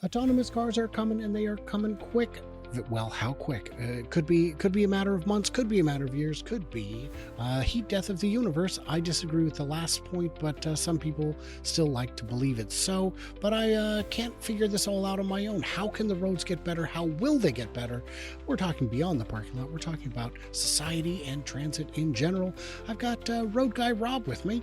Autonomous cars are coming, and they are coming quick. Well, how quick? Could be a matter of months, could be a matter of years, could be heat death of the universe. I disagree with the last point, but some people still like to believe it's so. But I can't figure this all out on my own. How can the roads get better? How will they get better? We're talking beyond the parking lot. We're talking about society and transit in general. I've got Road Guy Rob with me,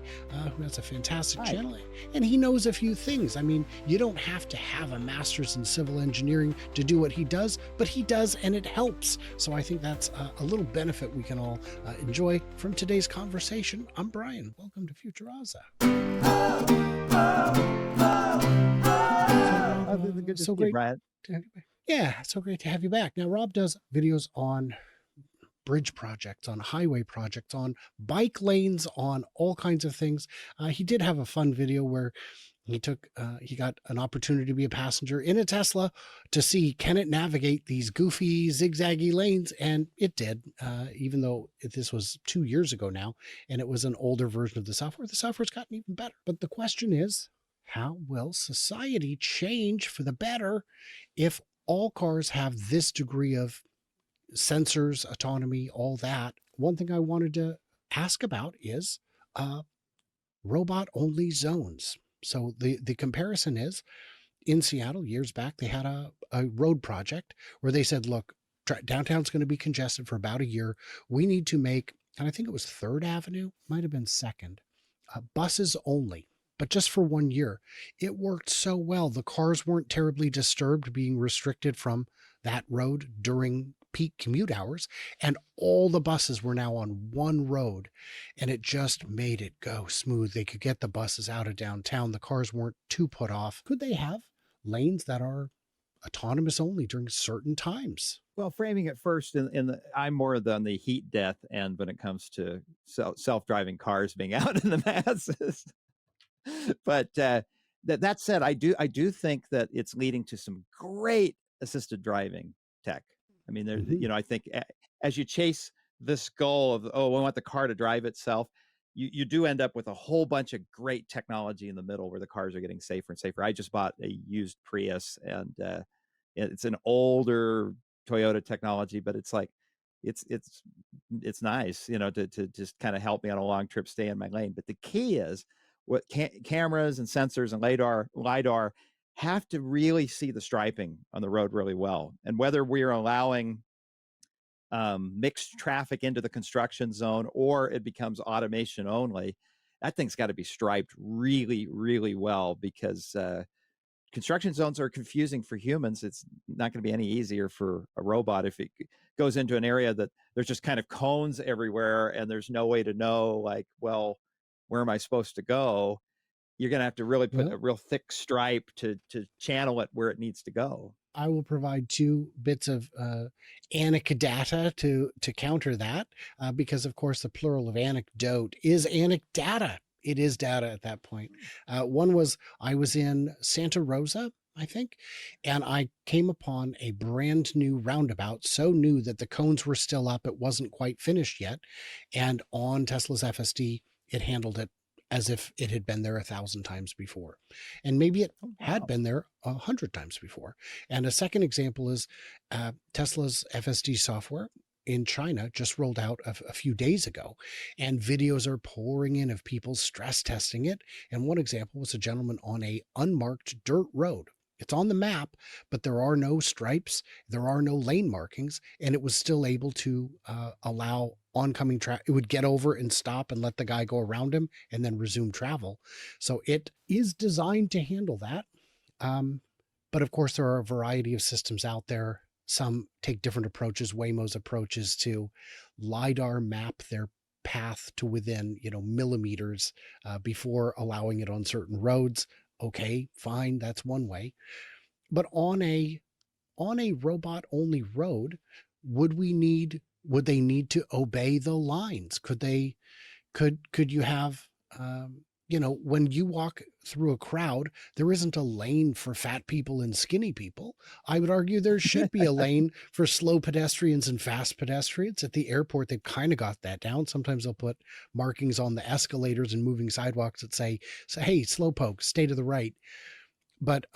who has a fantastic Hi. channel, and he knows a few things. I mean, you don't have to have a master's in civil engineering to do what he does, but he does, and it helps. So I think that's a little benefit we can all enjoy from today's conversation. I'm Brian. Welcome to Future Ozza. Good to So see you, great Brian. to have you back. Yeah, so great to have you back. Now, Rob does videos on bridge projects, on highway projects, on bike lanes, on all kinds of things. He did have a fun video where he got an opportunity to be a passenger in a Tesla to see, can it navigate these goofy zigzaggy lanes, and it did. Even though this was 2 years ago now, and it was an older version of the software's gotten even better. But the question is, how will society change for the better if all cars have this degree of sensors, autonomy, all that? One thing I wanted to ask about is uh, robot only zones. So the comparison is, in Seattle years back, they had a road project where they said, look, downtown's going to be congested for about a year. We need to make, and I think it was 3rd Avenue, might have been 2nd, buses only, but just for 1 year. It worked so well. The cars weren't terribly disturbed being restricted from that road during peak commute hours, and all the buses were now on one road, and it just made it go smooth. They could get the buses out of downtown. The cars weren't too put off. Could they have lanes that are autonomous only during certain times? Well, framing it first I'm more than the heat death end when it comes to self-driving cars being out in the masses. But that said, I do think that it's leading to some great assisted driving tech. I mean, Mm-hmm. I think as you chase this goal of, oh, we want the car to drive itself, you do end up with a whole bunch of great technology in the middle where the cars are getting safer and safer. I just bought a used Prius, and it's an older Toyota technology, but it's like it's it's it's nice, to just kind of help me on a long trip, stay in my lane. But the key is what cameras and sensors and lidar have to really see the striping on the road really well, and whether we're allowing mixed traffic into the construction zone or it becomes automation only, that thing's got to be striped really, really well, because construction zones are confusing for humans. It's not going to be any easier for a robot if it goes into an area that there's just kind of cones everywhere and there's no way to know, like, well, where am I supposed to go? You're going to have to really put Well, a real thick stripe to channel it where it needs to go. I will provide 2 bits of anecdata to counter that, because of course the plural of anecdote is anecdata. It is data at that point. One was, I was in Santa Rosa, I think, and I came upon a brand new roundabout, so new that the cones were still up. It wasn't quite finished yet. And on Tesla's FSD, it handled it as if it had been there 1,000 times before. And maybe it Oh, had wow. been there 100 times before. And a second example is Tesla's FSD software in China just rolled out a few days ago, and videos are pouring in of people stress testing it. And one example was a gentleman on a unmarked dirt road. It's on the map, but there are no stripes, there are no lane markings, and it was still able to allow oncoming traffic. It would get over and stop and let the guy go around him and then resume travel. So it is designed to handle that. Um, but of course, there are a variety of systems out there. Some take different approaches. Waymo's approach is to LiDAR map their path to within, millimeters before allowing it on certain roads. Okay, fine, that's one way. But on a robot only road, would they need to obey the lines? Could you have, when you walk through a crowd, there isn't a lane for fat people and skinny people. I would argue there should be a lane for slow pedestrians and fast pedestrians. At the airport, they've kind of got that down. Sometimes they'll put markings on the escalators and moving sidewalks that say, hey, slowpoke, stay to the right. But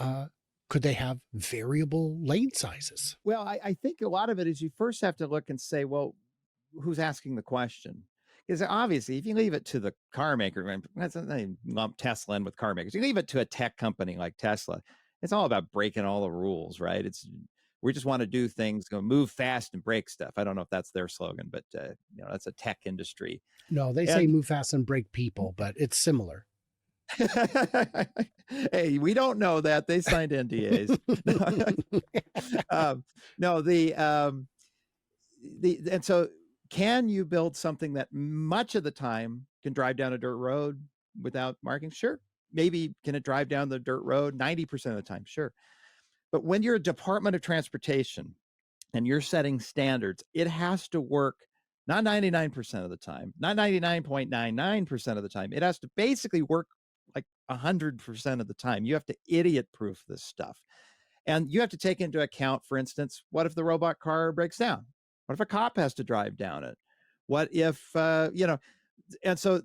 Could they have variable lane sizes? Well, I think a lot of it is you first have to look and say, well, who's asking the question? Because obviously, if you leave it to the car maker, and that's they lump Tesla in with car makers. You leave it to a tech company like Tesla. It's all about breaking all the rules, right? It's we just want to do things, go move fast and break stuff. I don't know if that's their slogan, but that's a tech industry. No, they say And move fast and break people, but it's similar. hey, we don't know that they signed NDAs. No, the and so can you build something that much of the time can drive down a dirt road without markings? Sure. Maybe can it drive down the dirt road 90% of the time? Sure. But when you're a Department of Transportation and you're setting standards, it has to work not 99% of the time, not 99.99% of the time. It has to basically work like 100% of the time. You have to idiot proof this stuff. And you have to take into account, for instance, what if the robot car breaks down? What if a cop has to drive down it? What if, and so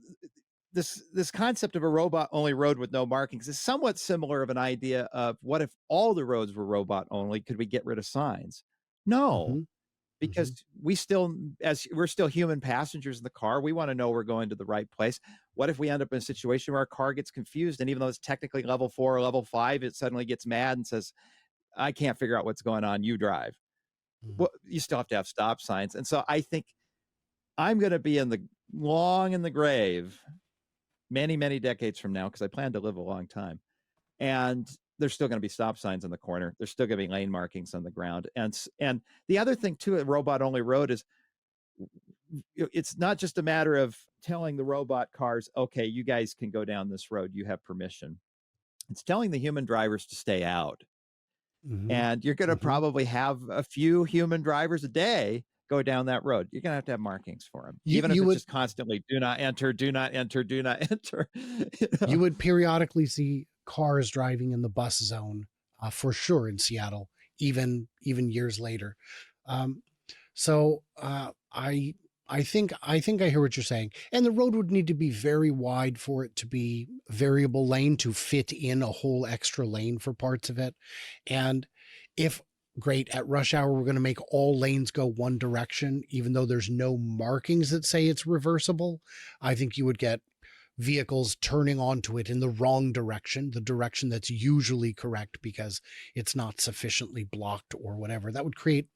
this concept of a robot only road with no markings is somewhat similar of an idea of what if all the roads were robot only? Could we get rid of signs? No, Hmm. Hmm. because we still, as we're still human passengers in the car, we want to know we're going to the right place. What if we end up in a situation where our car gets confused, and even though it's technically level 4 or level 5, it suddenly gets mad and says, I can't figure out what's going on. You drive. Hmm. Well, you still have to have stop signs. And so I think I'm going to be long in the grave many, many decades from now, because I plan to live a long time. And there's still going to be stop signs in the corner. There's still going to be lane markings on the ground. And the other thing too, a robot only road is it's not just a matter of telling the robot cars, okay, you guys can go down this road. You have permission. It's telling the human drivers to stay out. Hmm. And you're going to Hmm. probably have a few human drivers a day go down that road. You're going to have markings for them, You even if you it's would just constantly do not enter, do not enter, do not enter. you you know? would periodically see cars driving in the bus zone, for sure in Seattle, even years later. Um, so I think I hear what you're saying, and the road would need to be very wide for it to be variable lane to fit in a whole extra lane for parts of it. And if great at rush hour, we're going to make all lanes go one direction, even though there's no markings that say it's reversible. I think you would get vehicles turning onto it in the wrong direction, the direction that's usually correct because it's not sufficiently blocked or whatever. That would create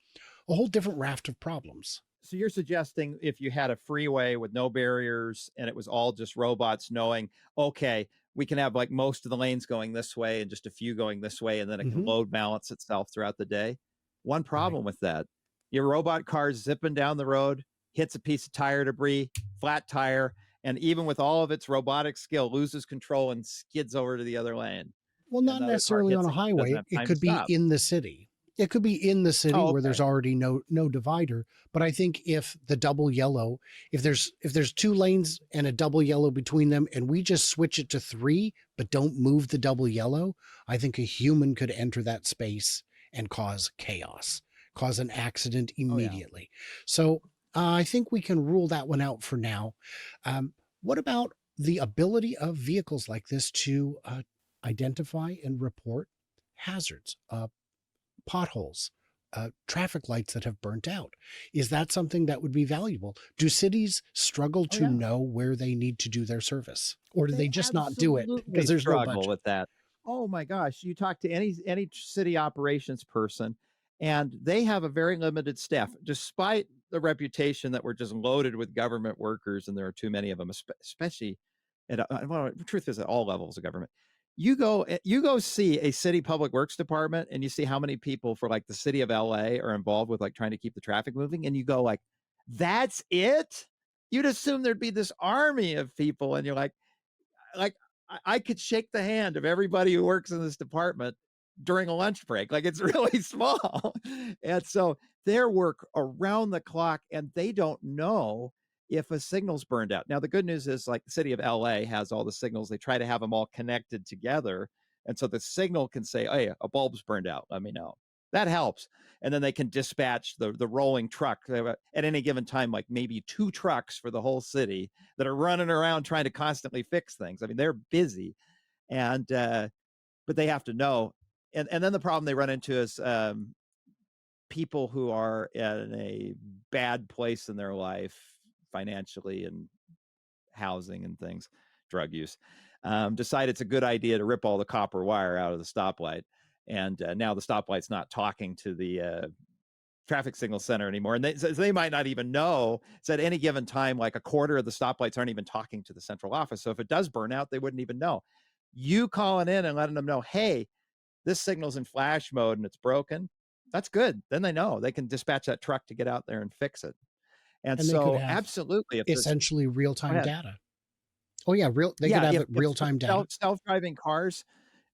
a whole different raft of problems. So you're suggesting if you had a freeway with no barriers and it was all just robots knowing, okay, we can have like most of the lanes going this way and just a few going this way, and then it can Hmm. load balance itself throughout the day. One Right. problem with that, your robot car's zipping down the road, hits a piece of tire debris, flat tire, and even with all of its robotic skill, loses control and skids over to the other lane. Well, And not the other car necessarily on hits a it, doesn't highway. have It time to could be stop. in the city. It could be in the city Oh, where there's okay. already no divider. But I think if the double yellow, if there's two lanes and a double yellow between them, and we just switch it to three, but don't move the double yellow, I think a human could enter that space and cause chaos, cause an accident Oh, yeah. immediately. So I think we can rule that one out for now. What about the ability of vehicles like this to identify and report hazards, potholes, traffic lights that have burnt out? Is that something that would be valuable? Do cities struggle Oh, to yeah. know where they need to do their service? Or do They they just not do it because absolutely there's no struggle budget? with that. Oh my gosh, you talk to any city operations person, and they have a very limited staff, despite the reputation that we're just loaded with government workers, and there are too many of them, especially at well, the truth is at all levels of government. You go see a city public works department, and you see how many people for like the city of LA are involved with like trying to keep the traffic moving, and you go like, that's it. You'd assume there'd be this army of people, and you're like I could shake the hand of everybody who works in this department during a lunch break. Like it's really small. And so their work around the clock, and they don't know if a signal's burned out. Now, the good news is like the city of LA has all the signals. They try to have them all connected together. And so the signal can say, hey, a bulb's burned out. Let me know. That helps. And then they can dispatch the rolling truck. They have at any given time, like maybe two trucks for the whole city that are running around trying to constantly fix things. I mean, they're busy, and but they have to know. and then the problem they run into is people who are in a bad place in their life financially and housing and things, drug use, decide it's a good idea to rip all the copper wire out of the stoplight. And now the stoplight's not talking to the traffic signal center anymore. And so they might not even know. It's at any given time, like a quarter of the stoplights aren't even talking to the central office. So if it does burn out, they wouldn't even know. You calling in and letting them know, hey, this signal's in flash mode and it's broken. That's good. Then they know they can dispatch that truck to get out there and fix it. And And they could so, have absolutely, if there's, essentially go real-time ahead. data. Oh, yeah, they could Yeah, have if it for real-time data. self-driving cars,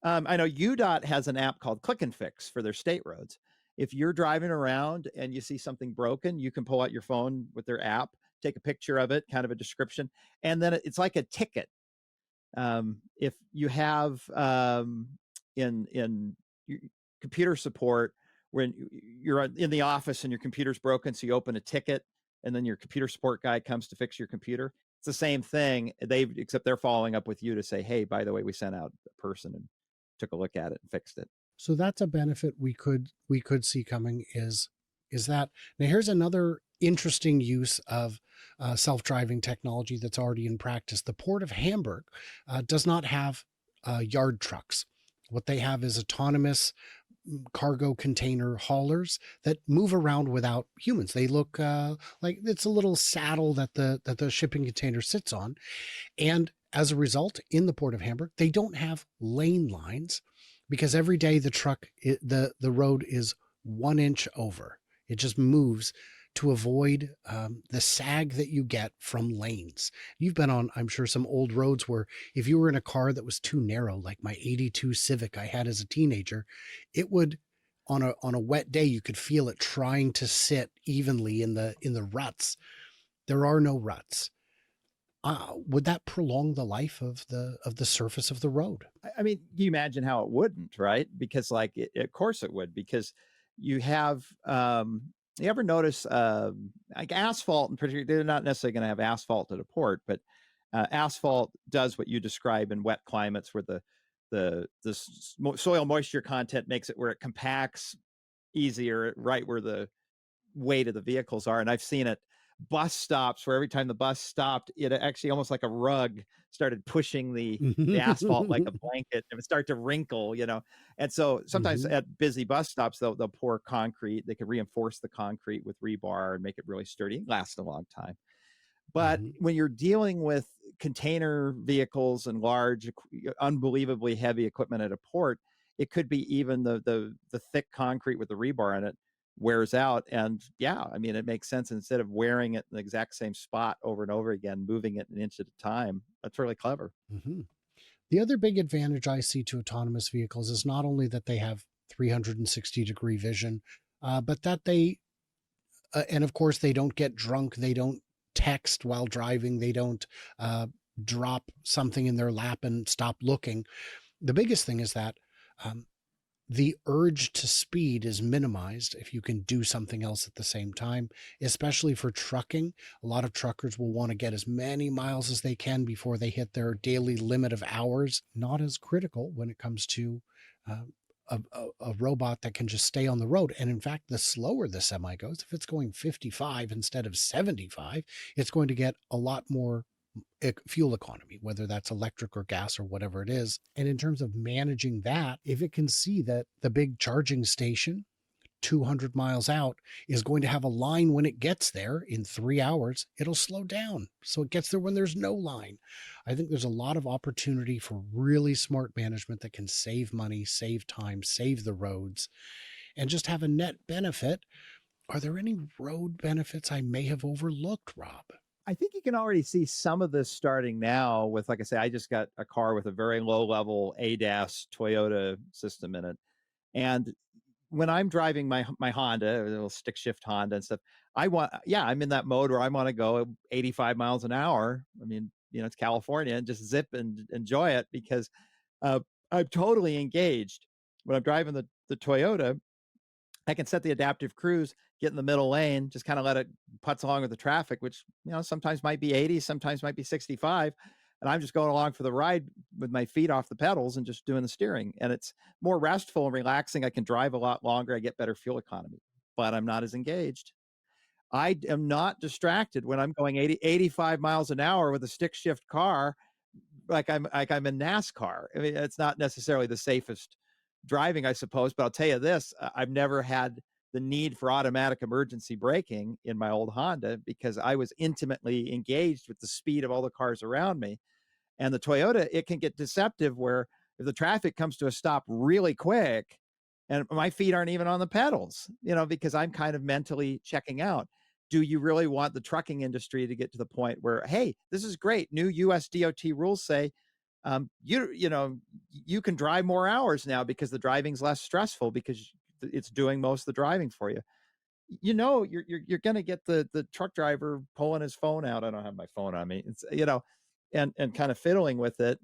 I know UDOT has an app called Click and Fix for their state roads. If you're driving around and you see something broken, you can pull out your phone with their app, take a picture of it, kind of a description, and then it's like a ticket. If you have in your computer support, when you're in the office and your computer's broken, so you open a ticket and then your computer support guy comes to fix your computer. It's the same thing. Except they're following up with you to say, hey, by the way, we sent out a person and took a look at it and fixed it. So that's a benefit we could see coming is that. Now here's another interesting use of self-driving technology that's already in practice. The Port of Hamburg does not have yard trucks. What they have is autonomous cargo container haulers that move around without humans. They look like it's a little saddle that the shipping container sits on, and as a result, in the Port of Hamburg, they don't have lane lines because every day the road is 1 inch over. It just moves to avoid the sag that you get from lanes. You've been on, I'm sure, some old roads where if you were in a car that was too narrow, like my '82 Civic I had as a teenager, it would on a wet day you could feel it trying to sit evenly in the ruts. There are no ruts. Would that prolong the life of the surface of the road? I mean, you imagine how it wouldn't, right? Because like, of course it would, because you have, you ever notice, like asphalt in particular, they're not necessarily going to have asphalt at a port, but asphalt does what you describe in wet climates where the soil moisture content makes it where it compacts easier right where the weight of the vehicles are. And I've seen it bus stops where every time the bus stopped, it actually almost like a rug started pushing the asphalt like a blanket and it started to wrinkle, you know. And so sometimes Mhm, at busy bus stops, they'll pour concrete. They can reinforce the concrete with rebar and make it really sturdy and last a long time. But mhm, when you're dealing with container vehicles and large, unbelievably heavy equipment at a port, it could be even the thick concrete with the rebar in it wears out. And yeah, I mean, it makes sense instead of wearing it in the exact same spot over and over again, moving it an inch at a time. That's really clever. mhm. The other big advantage I see to autonomous vehicles is not only that they have 360-degree vision, but that and of course, they don't get drunk. They don't text while driving. They don't uh, drop something in their lap and stop looking. The biggest thing is that um, the urge to speed is minimized if you can do something else at the same time, especially for trucking. A lot of truckers will want to get as many miles as they can before they hit their daily limit of hours. Not as critical when it comes to uh, a robot that can just stay on the road. And in fact, the slower the semi goes, if it's going 55 instead of 75, it's going to get a lot more fuel economy, whether that's electric or gas or whatever it is. And in terms of managing that, if it can see that the big charging station 200 miles out is going to have a line when it gets there in 3 hours, it'll slow down. So it gets there when there's no line. I think there's a lot of opportunity for really smart management that can save money, save time, save the roads, and just have a net benefit. Are there any road benefits I may have overlooked, Rob? I think you can already see some of this starting now with, like I say, I just got a car with a very low level ADAS Toyota system in it. And when I'm driving my Honda, a little stick shift Honda and stuff, yeah, I'm in that mode where I want to go 85 miles an hour. I mean, you know, it's California and just zip and enjoy it because uh, I'm totally engaged. When I'm driving the Toyota, I can set the adaptive cruise, get in the middle lane, just kind of let it putz along with the traffic, which, you know, sometimes might be 80, sometimes might be 65. and I'm just going along for the ride with my feet off the pedals and just doing the steering. And it's more restful and relaxing. I can drive a lot longer. I get better fuel economy, but I'm not as engaged. I am not distracted when I'm going 85 miles an hour with a stick shift car like I'm in NASCAR. I mean, it's not necessarily the safest driving, I suppose, but I'll tell you this, I've never had the need for automatic emergency braking in my old Honda because I was intimately engaged with the speed of all the cars around me. And the Toyota, it can get deceptive where if the traffic comes to a stop really quick and my feet aren't even on the pedals, because I'm kind of mentally checking out. Do you really want the trucking industry to get to the point where, hey, this is great. New US DOT rules say you can drive more hours now because the driving's less stressful because it's doing most of the driving for you. You're going to get the truck driver pulling his phone out. I don't have my phone on me. And kind of fiddling with it,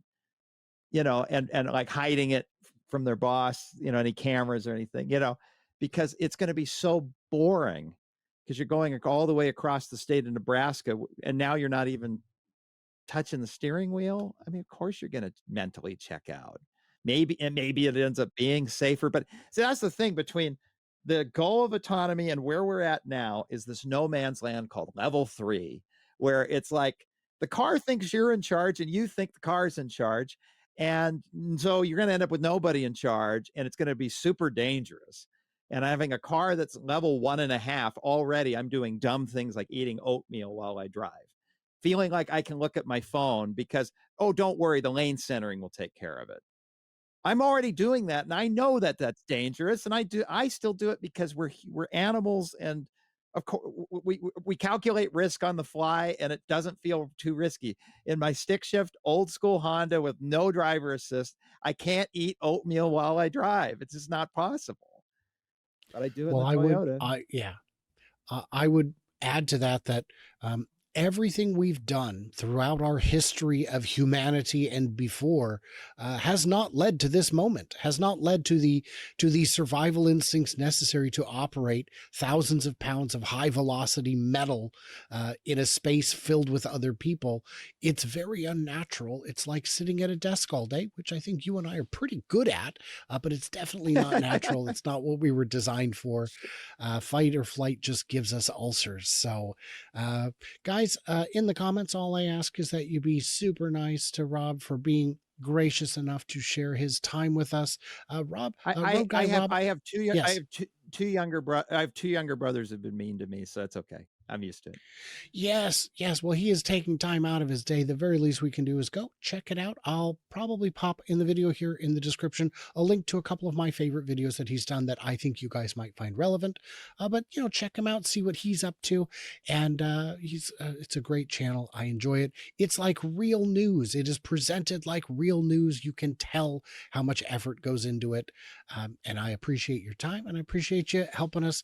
and like hiding it from their boss, any cameras or anything, because it's going to be so boring because you're going all the way across the state of Nebraska and now you're not even touching the steering wheel. I mean, of course you're going to mentally check out. Maybe it ends up being safer, but see, that's the thing between the goal of autonomy and where we're at now is this no man's land called level 3, where it's like the car thinks you're in charge and you think the car's in charge. And so you're going to end up with nobody in charge and it's going to be super dangerous. And having a car that's level 1.5 already, I'm doing dumb things like eating oatmeal while I drive, feeling like I can look at my phone because, oh, don't worry, the lane centering will take care of it. I'm already doing that, and I know that that's dangerous, and I still do it because we're animals, and of course we calculate risk on the fly, and it doesn't feel too risky. In my stick shift, old school Honda with no driver assist, I can't eat oatmeal while I drive. It's just not possible. But I do it in Well, the I would, Toyota. yeah, I would add to that that everything we've done throughout our history of humanity and before has not led to this moment, has not led to the survival instincts necessary to operate thousands of pounds of high velocity metal in a space filled with other people. It's very unnatural. It's like sitting at a desk all day, which I think you and I are pretty good at, but it's definitely not natural. It's not what we were designed for. Fight or flight just gives us ulcers. So, guys, in the comments, all I ask is that you be super nice to Rob for being gracious enough to share his time with us. Road guy Rob, I have yes. I have two younger brothers who've been mean to me, so that's okay. I'm used to it. Yes, yes. Well, he is taking time out of his day. The very least we can do is go check it out. I'll probably pop in the video here in the description a link to a couple of my favorite videos that he's done that I think you guys might find relevant. But check him out, see what he's up to, and he's it's a great channel. I enjoy it. It's like real news. It is presented like real news. You can tell how much effort goes into it, and I appreciate your time and I appreciate you helping us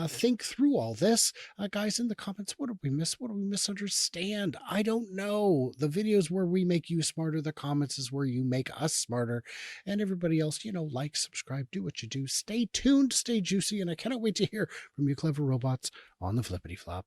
think through all this, guys. In the comments, what did we miss? What do we misunderstand? I don't know. The videos where we make you smarter, the comments is where you make us smarter. And everybody else, like, subscribe, do what you do. Stay tuned, stay juicy, and I cannot wait to hear from you clever robots on the flippity flop.